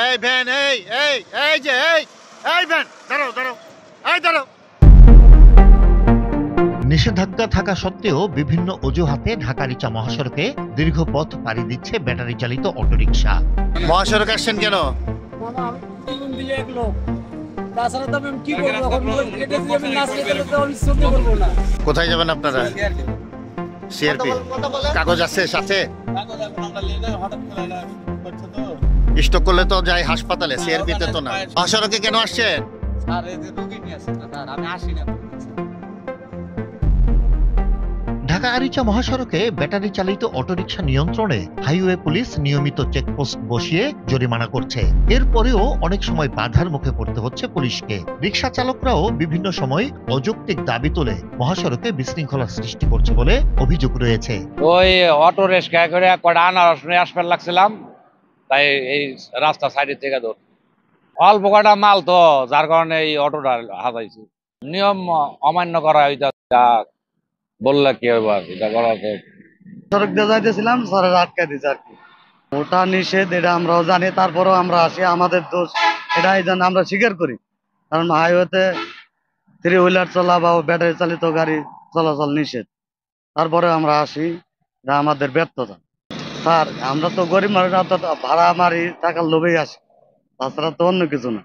এই ভ্যান, এই এই এই যে এই এই ভ্যান, দাঁড়াও দাঁড়াও, এই দাঁড়াও। নিষেধাজ্ঞা থাকা সত্ত্বেও বিভিন্ন অজুহাতে ঢাকা-রিচা মহাসড়কে দীর্ঘ পথ পাড়ি দিচ্ছে ব্যাটারি চালিত অটোরিকশা। মহাসড়ক আসছেন কেন? কোথায় যাবেন আপনারা? সিআরপি কাগজ আছে সাথে? স্টক করলে তো যাই হাসপাতালে, সিআরপি তে তো না। মহাসড়কে কেন আসছেন? ঢাকা-আরিচা মহাসড়কে ব্যাটারি চালিত অটোরিকশা নিয়ন্ত্রণে হাইওয়ে পুলিশ নিয়মিত চেকপোস্ট বসিয়ে জরিমানা করছে। এরপরেও অনেক সময় বাধার মুখে পড়তে হচ্ছে পুলিশকে। রিকশা চালকরাও বিভিন্ন সময় অযৌক্তিক দাবি তুলে মহাসড়কে বিশৃঙ্খলা সৃষ্টি করছে বলে অভিযোগ রয়েছে। ওই অটো রিকশা করে কটা আনারস নিয়ে আসবার লাগছিলাম, তাই এই রাস্তা সাইডের থেকে ধর অল্প কটা মাল তো, যার কারণে এই অটোটা হাতাইছি। নিয়ম অমান্য করা হইতা বললে কি হবে, এটা করা সড়ক দিয়ে যাইতেছিলাম, স্যারের আটকে দিচ্ছে আর কি। ওটা নিষেধ, এটা আমরাও জানি, তারপরেও আমরা আসি, আমাদের দোষ এটা, এই জন্য আমরা স্বীকার করি। কারণ হাইওয়েতে 3 হুইলার চলা বা ব্যাটারি চালিত গাড়ি চলাচল নিষেধ, তারপরে আমরা আসি, এটা আমাদের ব্যর্থতা। স্যার আমরা তো গরিব মানুষ, ভাড়া মারি টাকার লোভেই আসি, তাছাড়া তো অন্য কিছু না।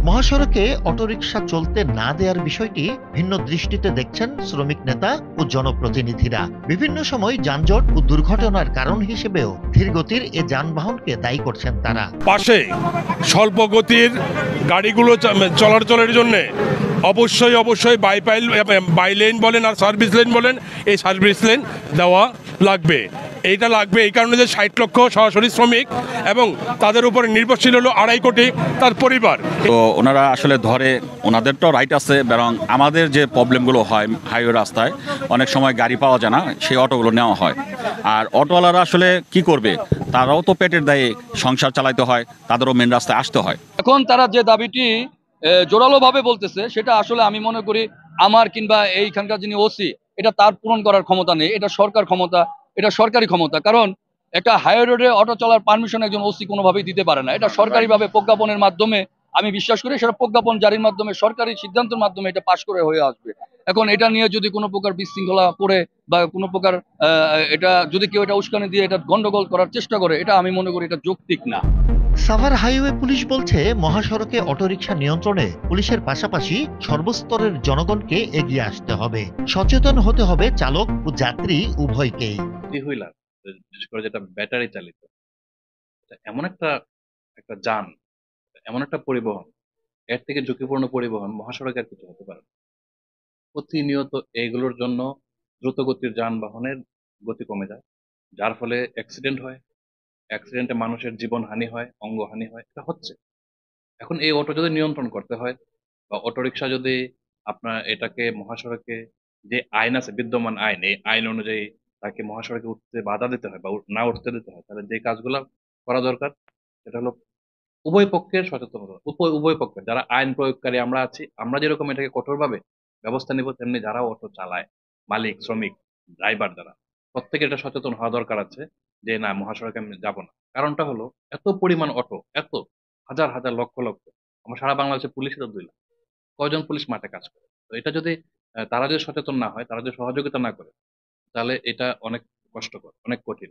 মহাসড়কে অটোরিকশা চলতে না দেওয়ার বিষয়টি ভিন্ন দৃষ্টিতে দেখছেন শ্রমিক নেতা ও জনপ্রতিনিধিরা। বিভিন্ন সময় যানজট ও দুর্ঘটনার কারণ হিসেবেও ধীরগতির এ যানবাহনকে দায়ী করছেন তারা। পাশে স্বল্প গতির গাড়িগুলো চলাচলের জন্য অবশ্যই বাই লেন বলেন আর সার্ভিস লেন বলেন, এই সার্ভিস লেন দেওয়া লাগবে। এইটা লাগবে এই কারণে যে 60 লক্ষ সরাসরি শ্রমিক এবং তাদের উপরে নির্ভরশীল হলো 2.5 কোটি তার পরিবার। তো ওনারা আসলে ধরে, ওনাদের তো রাইট আছে, বরং আমাদের যে প্রবলেমগুলো হয় হাইওয়ে রাস্তায় অনেক সময় গাড়ি পাওয়া যায় না, সেই অটোগুলো নেওয়া হয়। আর অটোওয়ালারা আসলে কি করবে, তারাও তো পেটের দায়ে সংসার চালাইতে হয়, তাদেরও মেন রাস্তায় আসতে হয়। এখন তারা যে দাবিটি জোরালোভাবে বলতেছে, সেটা আসলে আমি মনে করি আমার কিংবা এইখানকার যিনি ওসি, এটা তার পূরণ করার ক্ষমতা নেই। এটা সরকার ক্ষমতা, এটা সরকারি ক্ষমতা। কারণ একটা হাইওয়ে রোডে অটো চলার পারমিশন একজন ওসি কোনোভাবেই দিতে পারে না। এটা সরকারিভাবে প্রজ্ঞাপনের মাধ্যমে, আমি বিশ্বাস করি সেটা প্রজ্ঞাপন জারির মাধ্যমে, সরকারি সিদ্ধান্তের মাধ্যমে এটা পাশ করে হয়ে আসবে। এখন এটা নিয়ে যদি কোনো প্রকার বিশৃঙ্খলা করে বা কোনো প্রকার এটা যদি কেউ এটা উস্কানি দিয়ে এটা গন্ডগোল করার চেষ্টা করে, এটা আমি মনে করি এটা যৌক্তিক না। সাভার হাইওয়ে পুলিশ বলছে, মহাসড়কে অটোরিকশা নিয়ন্ত্রণে পুলিশের পাশাপাশি সর্বস্তরের জনগণকে এগিয়ে আসতে হবে। সচেতন হতে হবে চালক ও যাত্রী উভয়কেই। হুইলার বিশেষ করে যেটা ব্যাটারি চালিত, এমন একটা যান, এমন একটা পরিবহন, এর থেকে ঝুঁকিপূর্ণ পরিবহন মহাসড়কে আর কিছু হতে পারে না। প্রতিনিয়ত এইগুলোর জন্য দ্রুত গতির যানবাহনের গতি কমে যায়, যার ফলে অ্যাক্সিডেন্ট হয়, অ্যাক্সিডেন্টে মানুষের জীবন হানি হয়, অঙ্গহানি হয়, এটা হচ্ছে। এখন এই অটো যদি নিয়ন্ত্রণ করতে হয় বা অটোরিকশা যদি আপনার এটাকে মহাসড়কে যে আইন আছে, বিদ্যমান আইন, এই আইন অনুযায়ী তাকে মহাসড়কে উঠতে বাধা দিতে হয় বা না উঠতে দিতে হয়, তাহলে যে কাজগুলো করা দরকার সেটা হলো উভয় পক্ষের সচেতনতা। উভয় পক্ষের যারা আইন প্রয়োগকারী আমরা আছি, আমরা যেরকম এটাকে কঠোরভাবে ব্যবস্থা নিব, তেমনি যারা অটো চালায়, মালিক, শ্রমিক, ড্রাইভার, যারা প্রত্যেকে এটা সচেতন হওয়া দরকার আছে যে না, মহাসড়কে আমি যাবো না। কারণটা হলো এত পরিমাণ অটো, এত হাজার হাজার লক্ষ লক্ষ, আমার সারা বাংলাদেশে পুলিশই তো 2 লাখ, কয়জন পুলিশ মাঠে কাজ করে? তো এটা যদি তারা যদি সচেতন না হয়, তারা যদি সহযোগিতা না করে, তাহলে এটা অনেক কষ্টকর, অনেক কঠিন।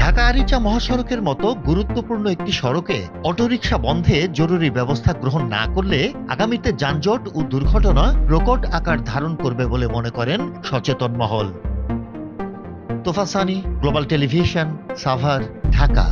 ঢাকা-আরিচা মহাসড়কের মতো গুরুত্বপূর্ণ একটি সড়কে অটোরিকশা বন্ধে জরুরি ব্যবস্থা গ্রহণ না করলে আগামীতে যানজট ও দুর্ঘটনা প্রকট আকার ধারণ করবে বলে মনে করেন সচেতন মহল। তোফা সানি, গ্লোবাল টেলিভিশন, সাভার, ঢাকা।